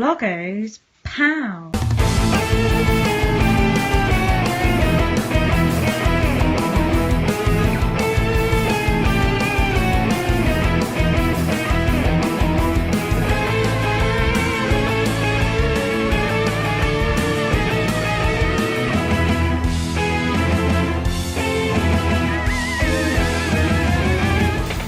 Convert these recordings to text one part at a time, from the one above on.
Logos, pow!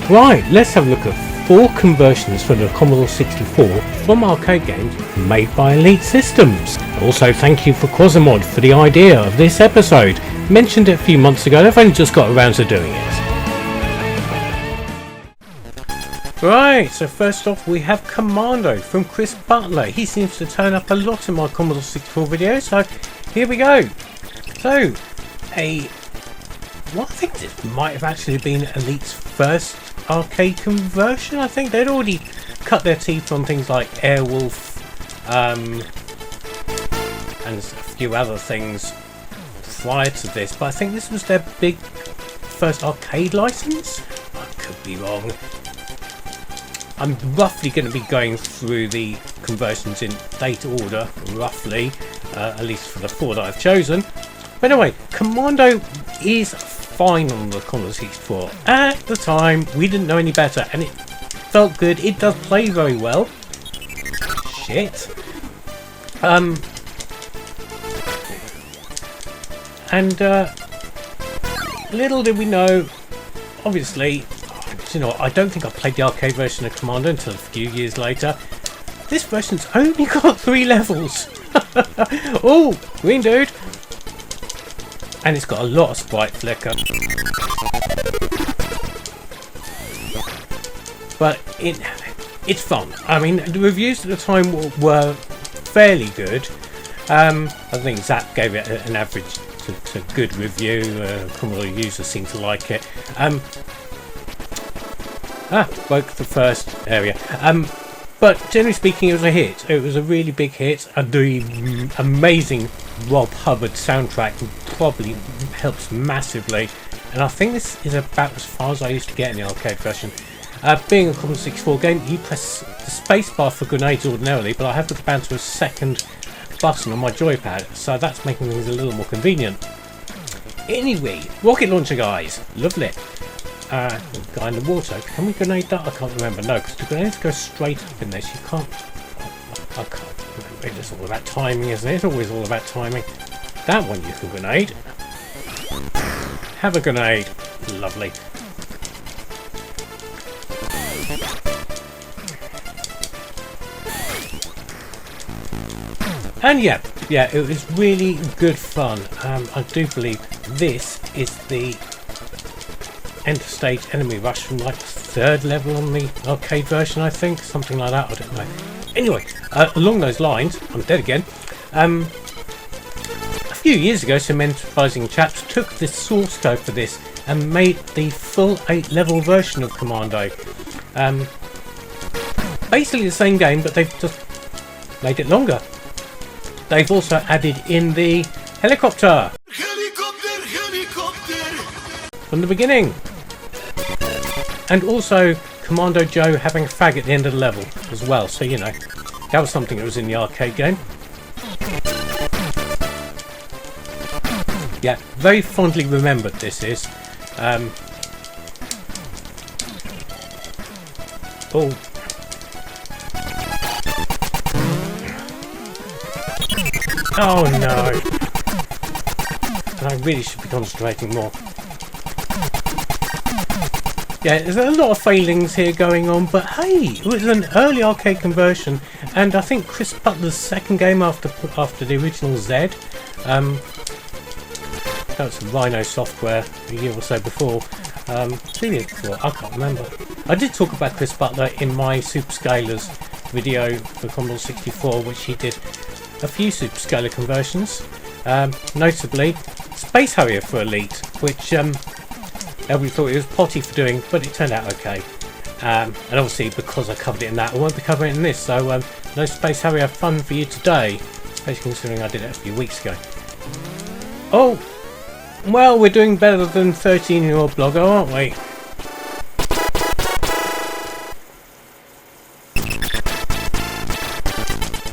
Right, let's have a look at 4 conversions for the Commodore 64 from arcade games made by Elite Systems. Also, thank you for Quasimod for the idea of this episode. Mentioned it a few months ago, they've only just got around to doing it. Right, so first off we have Commando from Chris Butler. He seems to turn up a lot in my Commodore 64 videos, so here we go. So, I think this might have actually been Elite's first arcade conversion. I think they'd already cut their teeth on things like Airwolf and a few other things prior to this, but I think this was their big first arcade license. I could be wrong. I'm roughly going to be going through the conversions in date order, roughly, at least for the 4 that I've chosen. But anyway, Commando is fine on the Commodore 64. At the time, we didn't know any better, and it felt good. It does play very well. Shit. Little did we know, obviously, you know, I don't think I played the arcade version of Commando until a few years later. This version's only got 3 levels. Oh, green dude. And it's got a lot of sprite flicker. But it's fun. I mean, the reviews at the time were fairly good. I think Zap gave it an average to good review. Commodore users seem to like it. Broke the first area. But generally speaking, it was a hit. It was a really big hit. And the amazing Rob Hubbard soundtrack probably helps massively. And I think this is about as far as I used to get in the arcade version. Being a Commodore 64 game, you press the spacebar for grenades ordinarily, but I have put down to a second button on my joypad, so that's making things a little more convenient. Anyway, rocket launcher, guys. Lovely. Guy in the water. Can we grenade that? I can't remember. No, because the grenades go straight up in this. You can't. I can't remember. It's all about timing, isn't it? It's always all about timing. That one you can grenade. Have a grenade. Lovely. And yeah, it was really good fun. I do believe this is the enter stage enemy rush from like the 3rd level on the arcade version, I think, something like that. I don't know. Anyway, along those lines, I'm dead again. A few years ago, some enterprising chaps took the source code for this and made the full 8-level version of Commando. Basically the same game, but they've just made it longer. They've also added in the helicopter from the beginning, and also Commando Joe having a fag at the end of the level as well. So you know, that was something that was in the arcade game. Yeah, very fondly remembered this is. Oh. Oh no! And I really should be concentrating more. Yeah, there's a lot of failings here going on, but hey, it was an early arcade conversion, and I think Chris Butler's second game after the original Z. That was Rhino Software a year or so before. 2 years before, I can't remember. I did talk about Chris Butler in my Super Scalers video for Commodore 64, which he did a few Super Scaler conversions, notably Space Harrier for Elite, which everybody thought he was potty for doing, but it turned out okay. And obviously because I covered it in that, I won't be covering it in this, so no Space Harrier fun for you today, especially considering I did it a few weeks ago. Oh, well, we're doing better than 13-year-old blogger, aren't we?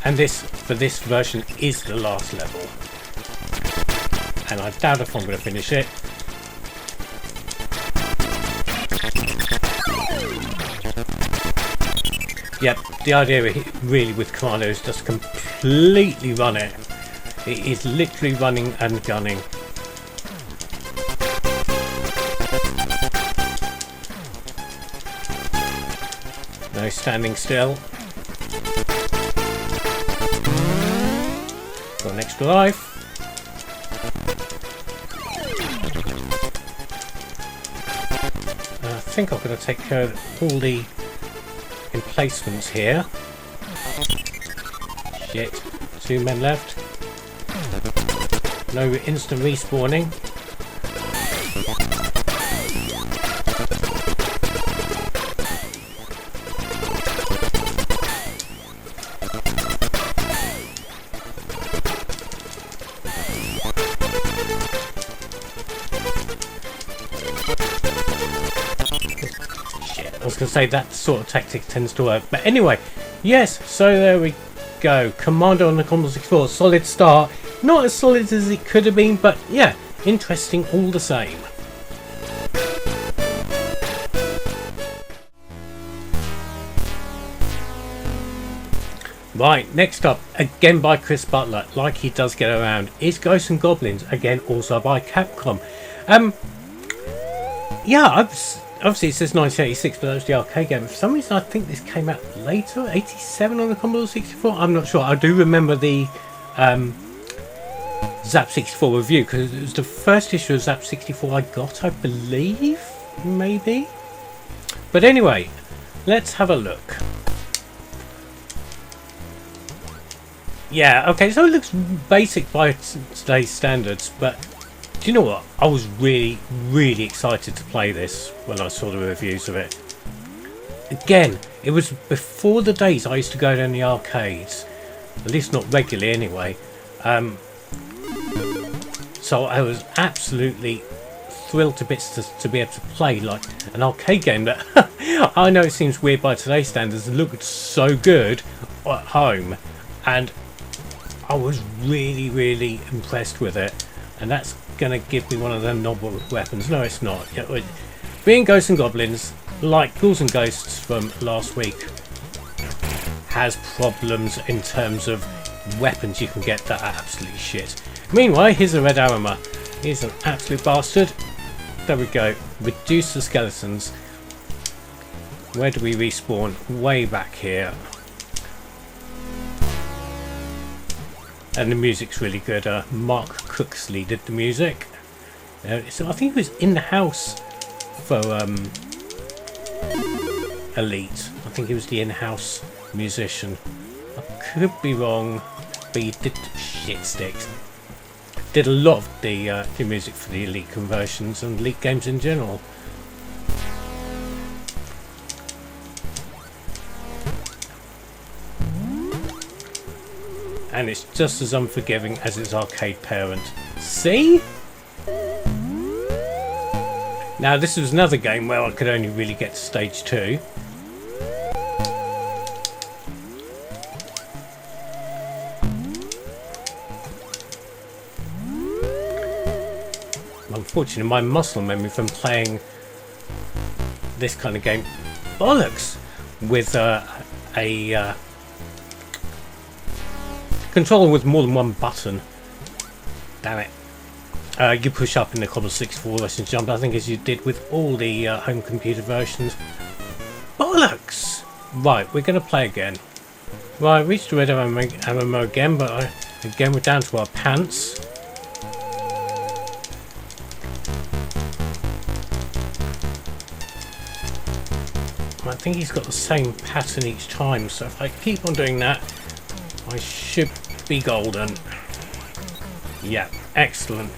And this, for this version, is the last level. And I doubt if I'm going to finish it. Yep, the idea really with Commando is just completely run it. It is literally running and gunning. No standing still. Got an extra life. I think I'm going to take care of all the emplacements here. Shit. 2 men left. No instant respawning. I was going to say that sort of tactic tends to work, but anyway, yes, so there we go. Commando on the Commodore 64, solid start. Not as solid as it could have been, but yeah, interesting all the same. Right, next up, again by Chris Butler, like he does get around, is Ghosts and Goblins, again also by Capcom. Yeah, obviously it says 1986, but that was the arcade game. For some reason I think this came out later, 87 on the Commodore 64, I'm not sure. I do remember the Zap 64 review, because it was the first issue of Zap 64 I got, I believe, maybe. But anyway, let's have a look. Yeah, okay, so it looks basic by today's standards, but do you know what? I was really excited to play this when I saw the reviews of it. Again, it was before the days I used to go down the arcades, at least not regularly anyway. So I was absolutely thrilled to bits to be able to play like an arcade game that I know it seems weird by today's standards. It looked so good at home, and I was really impressed with it. And that's gonna give me one of them novel weapons. No, it's not. Being Ghosts and Goblins, like Ghouls and Ghosts from last week, has problems in terms of weapons you can get that are absolutely shit. Meanwhile, here's a Red Armor. He's an absolute bastard. There we go. Reduce the skeletons. Where do we respawn? Way back here. And the music's really good. Mark Cooksley did the music. So I think he was in the house for Elite. I think he was the in-house musician. I could be wrong, but he did shit sticks. Did a lot of the music for the Elite conversions and Elite games in general. And it's just as unforgiving as its arcade parent. See? Now this was another game where I could only really get to stage 2. Unfortunately, my muscle memory from playing this kind of game, bollocks, with a controller with more than one button. Damn it. You push up in the Commodore 64 version jump, I think, as you did with all the home computer versions. Bollocks! Right, we're going to play again. Right, reached the Red Armor again, but again we're down to our pants. I think he's got the same pattern each time, so if I keep on doing that, I should be golden. Yeah, excellent.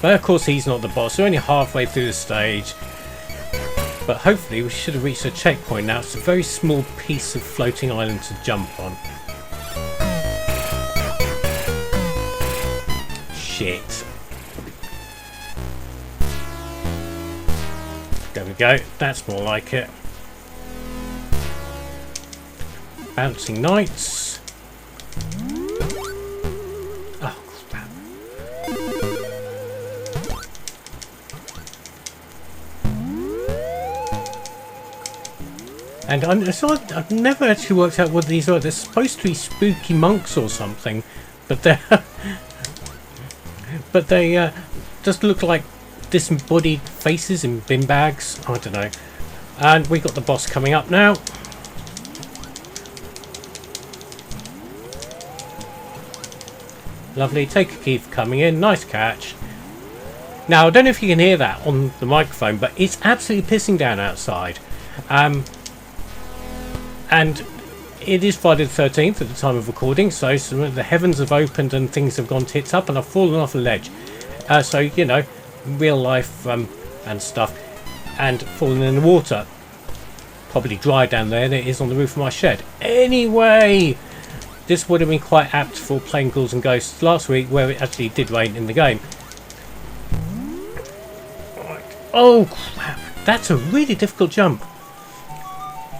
But of course he's not the boss, we're only halfway through the stage. But hopefully we should have reached a checkpoint now. It's a very small piece of floating island to jump on. Shit. There we go, that's more like it. Bouncing Knights. And I've never actually worked out what these are. They're supposed to be spooky monks or something, but they just look like disembodied faces in bin bags. I don't know. And we got the boss coming up now. Lovely. Take a key for coming in. Nice catch. Now, I don't know if you can hear that on the microphone, but it's absolutely pissing down outside. And it is Friday the 13th at the time of recording, so the heavens have opened and things have gone tits up, and I've fallen off a ledge. So, you know, real life and stuff. And fallen in the water. Probably dry down there than it is on the roof of my shed. Anyway, this would have been quite apt for playing Ghouls and Ghosts last week, where it actually did rain in the game. Oh crap, that's a really difficult jump.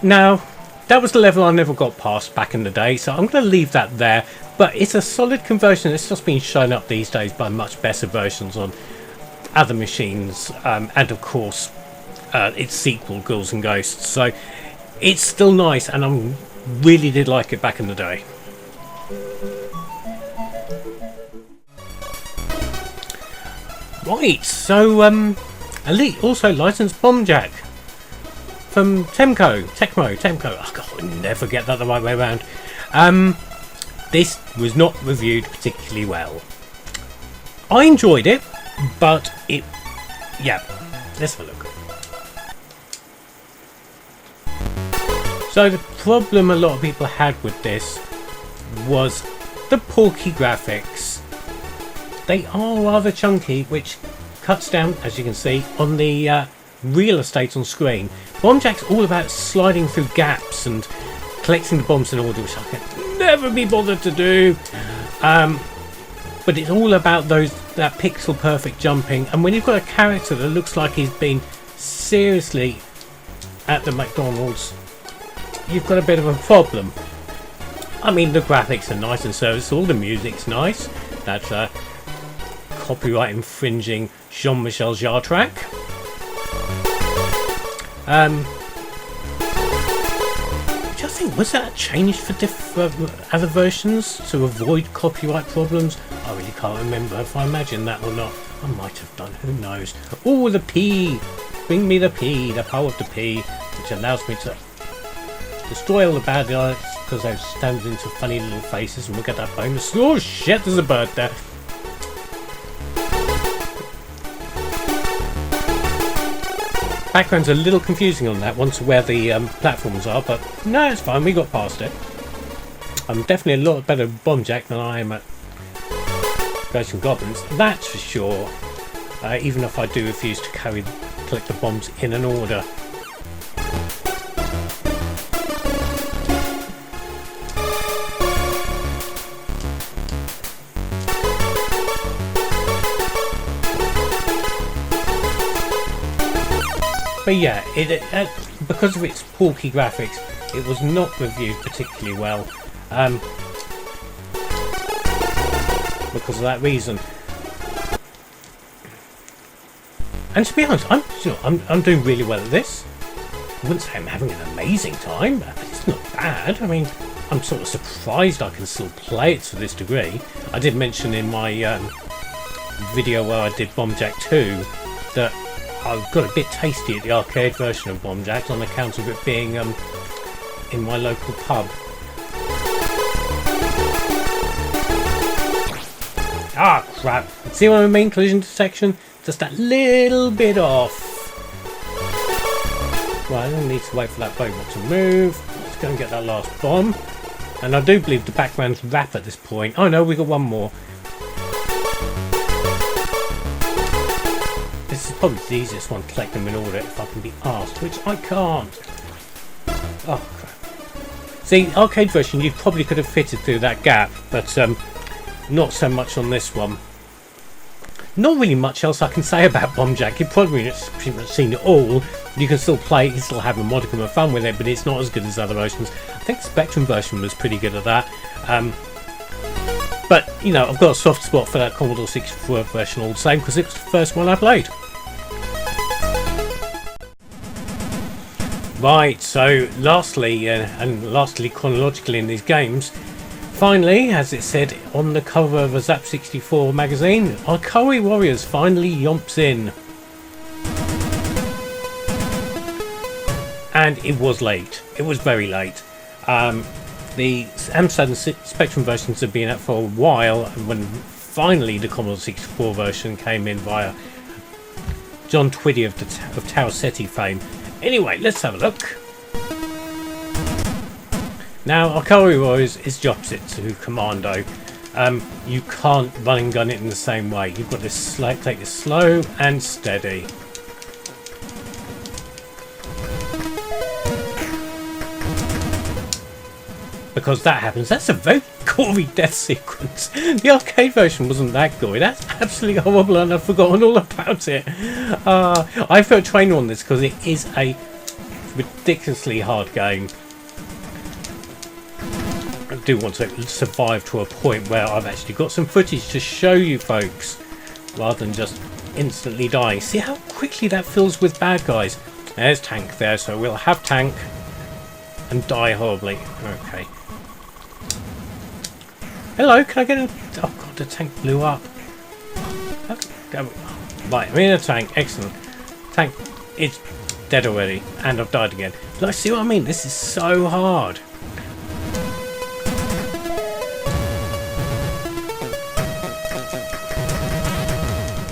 Now, that was the level I never got past back in the day, so I'm going to leave that there. But it's a solid conversion. It's just been shown up these days by much better versions on other machines, and of course its sequel, Ghouls and Ghosts. So it's still nice, and I really did like it back in the day. Right, so Elite also licensed Bombjack from Tecmo. Oh god, I never get that the right way around. This was not reviewed particularly well. I enjoyed it, but yeah, let's have a look. So the problem a lot of people had with this was the porky graphics. They are rather chunky, which cuts down, as you can see, on the real estate on screen. Bombjack's all about sliding through gaps and collecting the bombs in order, which I can never be bothered to do. But it's all about that pixel perfect jumping, and when you've got a character that looks like he's been seriously at the McDonald's, you've got a bit of a problem. I mean, the graphics are nice and serviceable, the music's nice. That's a copyright infringing Jean-Michel Jarre track. I think, was that changed for other versions to avoid copyright problems? I really can't remember if I imagined that or not. I might have done, who knows. Oh, the P! Bring me the P, the power of the P, which allows me to destroy all the bad guys because they've stamped into funny little faces, and we'll get that bonus. Oh shit, there's a bird there. Background's a little confusing on that one to where the platforms are, but no, it's fine, we got past it. I'm definitely a lot better at Bombjack than I am at Ghosts and Goblins, that's for sure. Even if I do refuse to collect the bombs in an order. But yeah, because of its porky graphics, it was not reviewed particularly well. Because of that reason. And to be honest, I'm doing really well at this. I wouldn't say I'm having an amazing time, but it's not bad. I mean, I'm sort of surprised I can still play it to this degree. I did mention in my video where I did Bombjack 2 that I got a bit tasty at the arcade version of Bombjack on account of it being in my local pub. Ah, crap. See what I mean? Collision detection? Just that little bit off. Right, I don't need to wait for that robot to move. Let's go and get that last bomb. And I do believe the background's rap at this point. Oh no, we got one more. This is probably the easiest one to collect them in order if I can be asked, which I can't. Oh crap. See, arcade version you probably could have fitted through that gap, but not so much on this one. Not really much else I can say about Bombjack. You've probably pretty much seen it all. You can still play it, you still have a modicum of fun with it, but it's not as good as other versions. I think the Spectrum version was pretty good at that. But, you know, I've got a soft spot for that Commodore 64 version all the same, because it was the first one I played. Right, so lastly, and lastly chronologically in these games, finally, as it said on the cover of a Zap 64 magazine, Ikari Warriors finally yomps in. And it was late. It was very late. The Amstrad and Spectrum versions have been out for a while, and when finally the Commodore 64 version came in via John Twiddy of Tower Ceti fame. Anyway, let's have a look. Now, Ikari Warriors is the opposite to Commando. You can't run and gun it in the same way. You've got to take this slow and steady. Because that happens. That's a very gory death sequence. The arcade version wasn't that gory. That's absolutely horrible, and I've forgotten all about it. I put a trainer on this because it is a ridiculously hard game. I do want to survive to a point where I've actually got some footage to show you folks, rather than just instantly dying. See how quickly that fills with bad guys. There's Tank there, so we'll have Tank and die horribly. Okay. Hello, can I get a... Oh god, the tank blew up. Right, I'm in a tank. Excellent. Tank, it's dead already. And I've died again. But I see what I mean. This is so hard.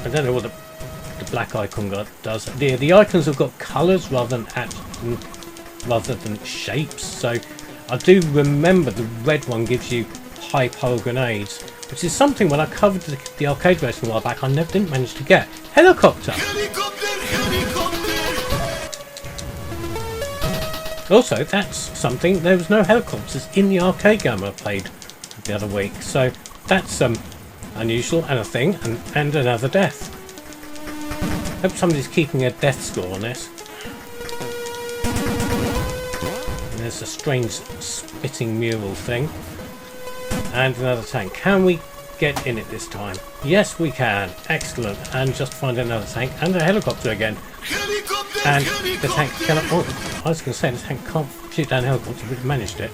I don't know what the black icon does. The icons have got colours rather than shapes. So I do remember the red one gives you high power grenades, which is something when I covered the arcade version a while back I didn't manage to get. Helicopter! Also, that's something, there was no helicopters in the arcade game I played the other week, so that's unusual and a thing, and another death. Hope somebody's keeping a death score on this. And there's a strange spitting mural thing. And another tank. Can we get in it this time? Yes, we can. Excellent. And just find another tank and a helicopter again. And the tank cannot... Oh, I was going to say the tank can't shoot down a helicopter, but it managed it.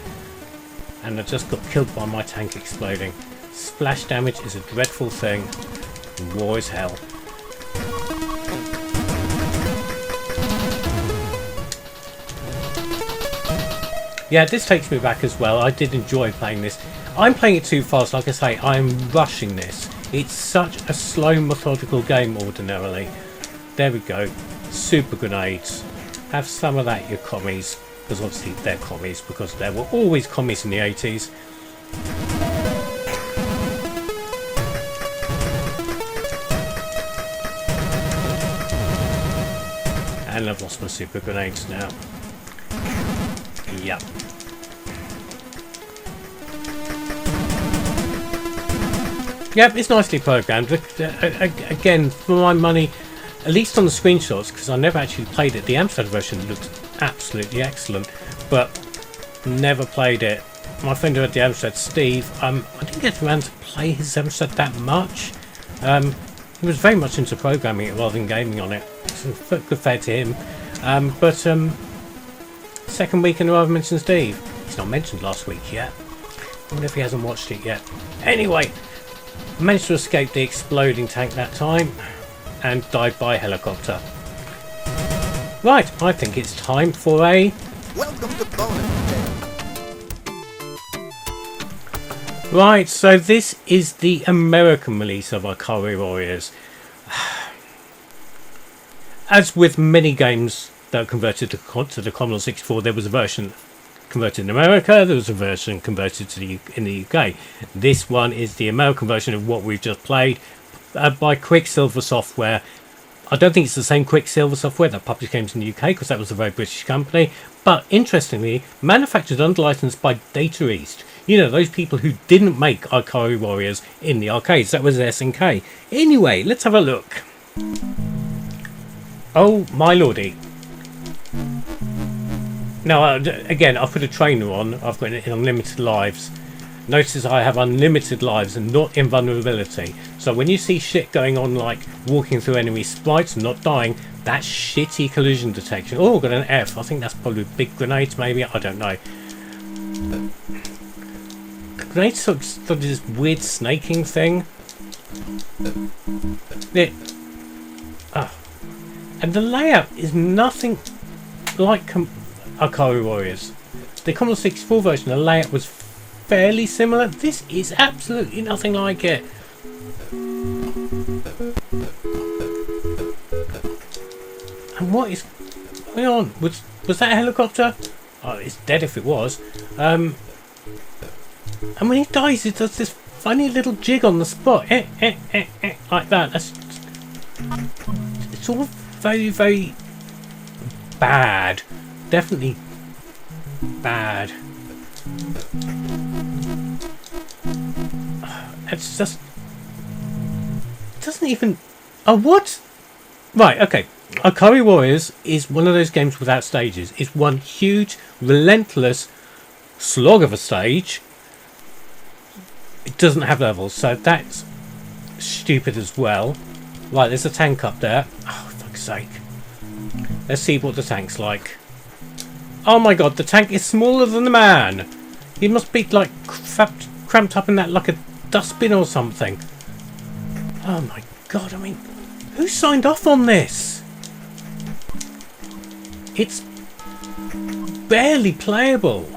And I just got killed by my tank exploding. Splash damage is a dreadful thing. War is hell. Yeah, this takes me back as well. I did enjoy playing this. I'm playing it too fast, like I say, I'm rushing this. It's such a slow, methodical game ordinarily. There we go. Super grenades. Have some of that, you commies. Because obviously they're commies, because there were always commies in the 80s. And I've lost my super grenades now. Yep. Yep, it's nicely programmed. Again, for my money, at least on the screenshots, because I never actually played it, the Amstrad version looked absolutely excellent, but never played it. My friend who had the Amstrad, Steve, I didn't get around to play his Amstrad that much. He was very much into programming it rather than gaming on it. So good fair to him. But second week in a row I've mentioned Steve. He's not mentioned last week yet. I wonder if he hasn't watched it yet. Anyway, I managed to escape the exploding tank that time and died by helicopter. Right, I think it's time for a... Welcome to bonus. Right, so this is the American release of Ikari Warriors. As with many games that are converted to the Commodore 64, there was a version converted in America, there was a version converted to in the UK. This one is the American version of what we've just played by Quicksilver Software. I don't think it's the same Quicksilver Software that published games in the UK, because that was a very British company, but interestingly manufactured under license by Data East. You know, those people who didn't make Ikari Warriors in the arcades. That was SNK. Anyway, let's have a look. Oh my lordy. Now, again, I've put a trainer on. I've got it in unlimited lives. Notice I have unlimited lives and not invulnerability. So when you see shit going on like walking through enemy sprites and not dying, that's shitty collision detection. Oh, got an F. I think that's probably big grenades maybe. I don't know. Grenades sort of this weird snaking thing. And the layout is nothing like Akari Warriors. The Commodore 64 version, the layout was fairly similar. This is absolutely nothing like it. And what is going on? Was that a helicopter? Oh, it's dead if it was. And when he dies, it does this funny little jig on the spot, like that. It's all very, very bad. Definitely bad. It's just... It doesn't even... Oh, what? Right, okay. Akari Warriors is one of those games without stages. It's one huge, relentless slog of a stage. It doesn't have levels, so that's stupid as well. Right, there's a tank up there. Oh, for fuck's sake. Let's see what the tank's like. Oh my god, the tank is smaller than the man. He must be like cramped up in that like a dustbin or something. Oh my god, I mean, who signed off on this? It's barely playable.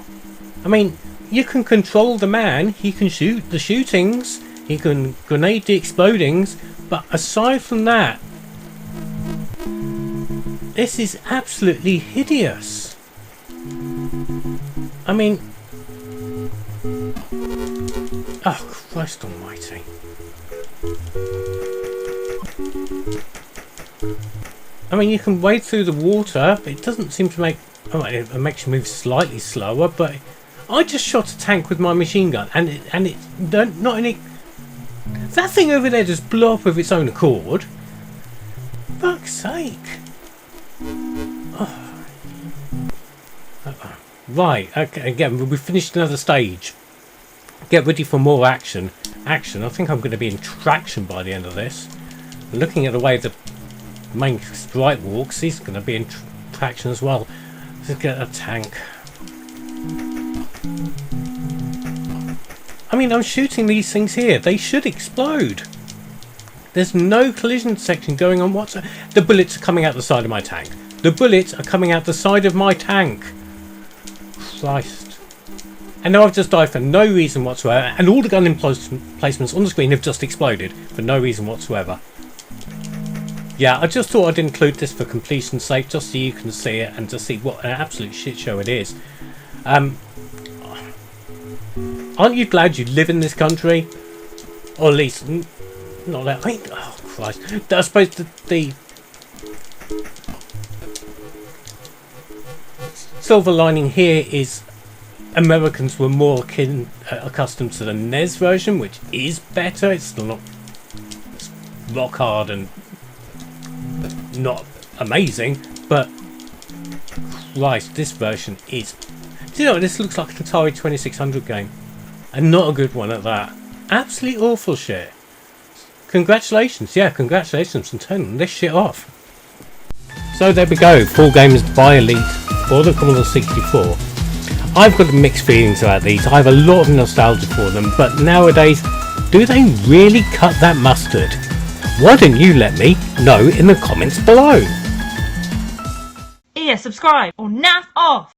I mean, you can control the man, he can shoot the shootings, he can grenade the explodings, but aside from that, this is absolutely hideous. I mean, oh Christ almighty. I mean, you can wade through the water, but it doesn't seem to make... Oh, it makes you move slightly slower, but I just shot a tank with my machine gun, and it not any... That thing over there just blew up of its own accord. Fuck's sake. Oh. Right, okay, again, we finished another stage. Get ready for more action. I think I'm going to be in traction by the end of this. Looking at the way the main sprite walks, he's going to be in traction as well. Let's get a tank. I mean, I'm shooting these things here. They should explode. There's no collision section going on whatsoever. The bullets are coming out the side of my tank. The bullets are coming out the side of my tank. Christ. And now I've just died for no reason whatsoever, and all the gun emplacements on the screen have just exploded for no reason whatsoever. Yeah, I just thought I'd include this for completion's sake, just so you can see it and to see what an absolute shit show it is. Aren't you glad you live in this country? Or at least, not that. I mean, oh Christ. I suppose the silver lining here is Americans were more accustomed to the NES version, which is better. It's still not rock hard and not amazing, but Christ, this version is... Do you know what? This looks like an Atari 2600 game, and not a good one at that. Absolutely awful shit. Congratulations, yeah, congratulations on turning this shit off. So there we go, 4 games by Elite for the Commodore 64. I've got mixed feelings about these. I have a lot of nostalgia for them, but nowadays, do they really cut that mustard? Why don't you let me know in the comments below? Here, subscribe or naff off!